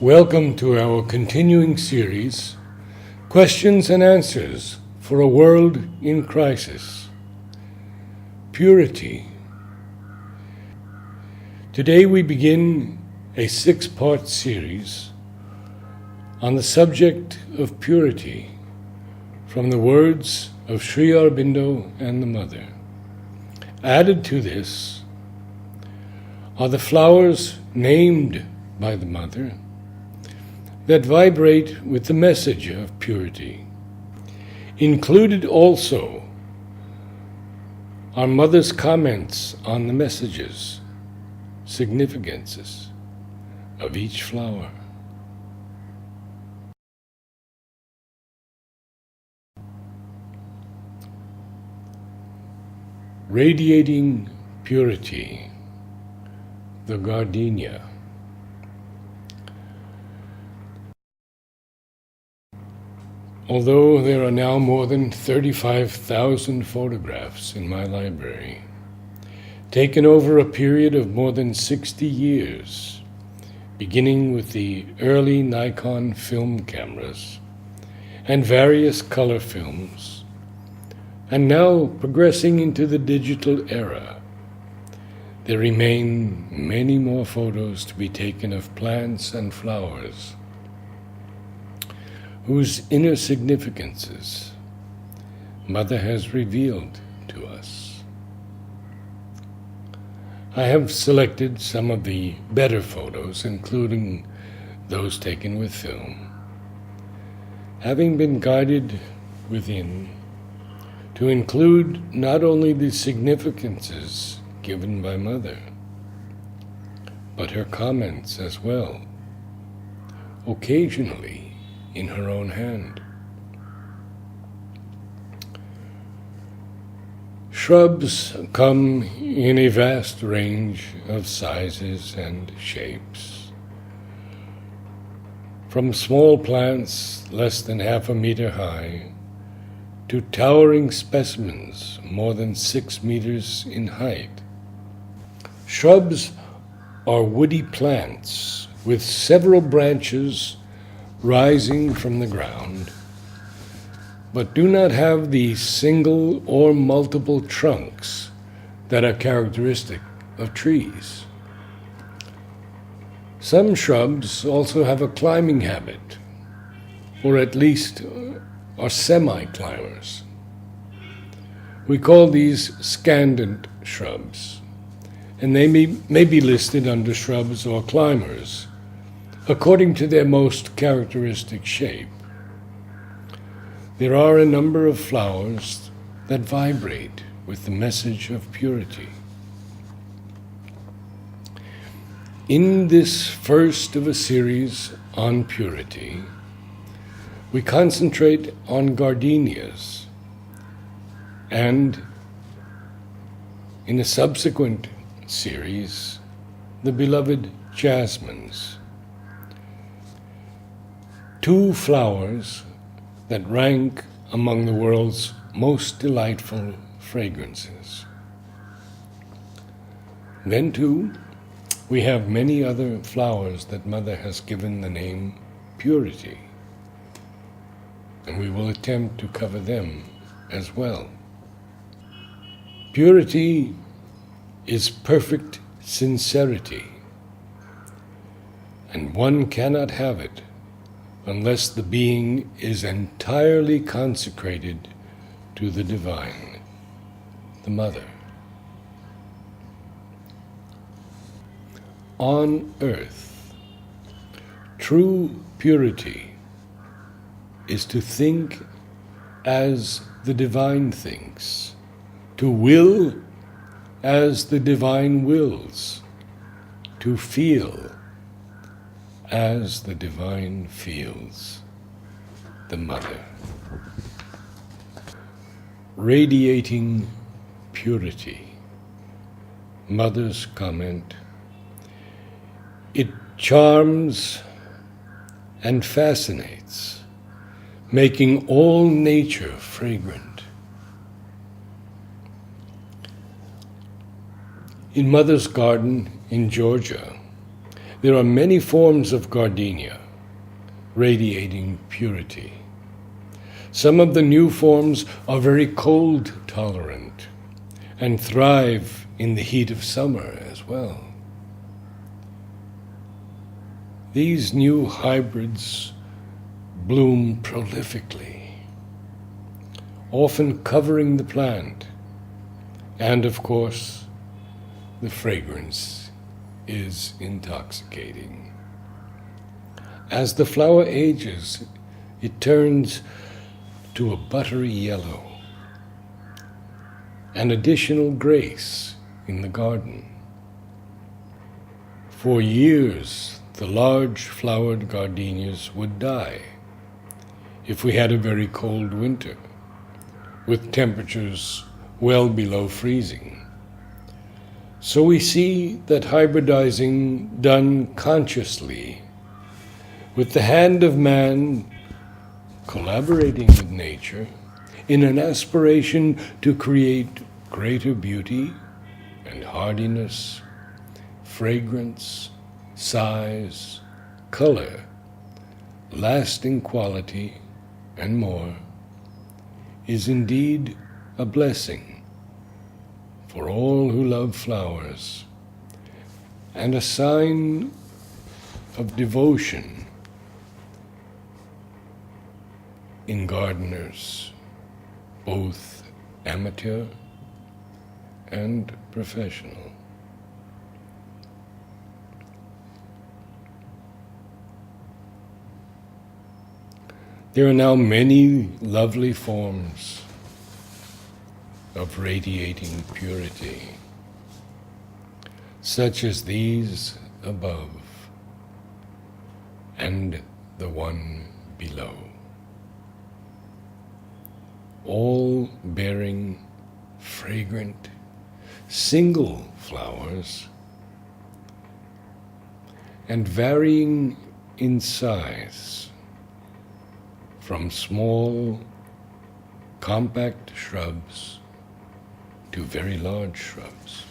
Welcome to our continuing series, Questions and Answers for a World in Crisis. Purity. Today we begin a 6-part series on the subject of purity from the words of Sri Aurobindo and the Mother. Added to this are the flowers named by the Mother that vibrate with the message of purity. Included also are Mother's comments on the messages, significances of each flower. Radiating purity, the gardenia. Although there are now more than 35,000 photographs in my library, taken over a period of more than 60 years, beginning with the early Nikon film cameras and various color films, and now progressing into the digital era, there remain many more photos to be taken of plants and flowers whose inner significances Mother has revealed to us. I have selected some of the better photos, including those taken with film, having been guided within to include not only the significances given by Mother, but her comments as well, occasionally in her own hand. Shrubs come in a vast range of sizes and shapes, from small plants less than half a meter high to towering specimens more than 6 meters in height. Shrubs are woody plants with several branches rising from the ground, but do not have the single or multiple trunks that are characteristic of trees. Some shrubs also have a climbing habit, or at least are semi-climbers. We call these scandent shrubs, and they may be listed under shrubs or climbers, according to their most characteristic shape. There are a number of flowers that vibrate with the message of purity. In this first of a series on purity, we concentrate on gardenias, and in a subsequent series, the beloved jasmines. 2 flowers that rank among the world's most delightful fragrances. Then too, we have many other flowers that Mother has given the name purity, and we will attempt to cover them as well. Purity is perfect sincerity, and one cannot have it unless the being is entirely consecrated to the divine, the Mother. On earth, true purity is to think as the divine thinks, to will as the divine wills, to feel as the divine feels, the Mother. Radiating purity. Mother's comment: it charms and fascinates, making all nature fragrant. In Mother's garden in Georgia, There are many forms of gardenia, radiating purity. Some of the new forms are very cold tolerant and thrive in the heat of summer as well. These new hybrids bloom prolifically, often covering the plant, and of course, the fragrance is intoxicating. As the flower ages, it turns to a buttery yellow, an additional grace in the garden. For years, the large flowered gardenias would die if we had a very cold winter, with temperatures well below freezing. So we see that hybridizing done consciously, with the hand of man collaborating with nature in an aspiration to create greater beauty and hardiness, fragrance, size, color, lasting quality, and more, is indeed a blessing for all who love flowers, and a sign of devotion in gardeners, both amateur and professional. There are now many lovely forms of radiating purity, such as these above and the one below, all bearing fragrant single flowers and varying in size from small, compact shrubs to very large shrubs.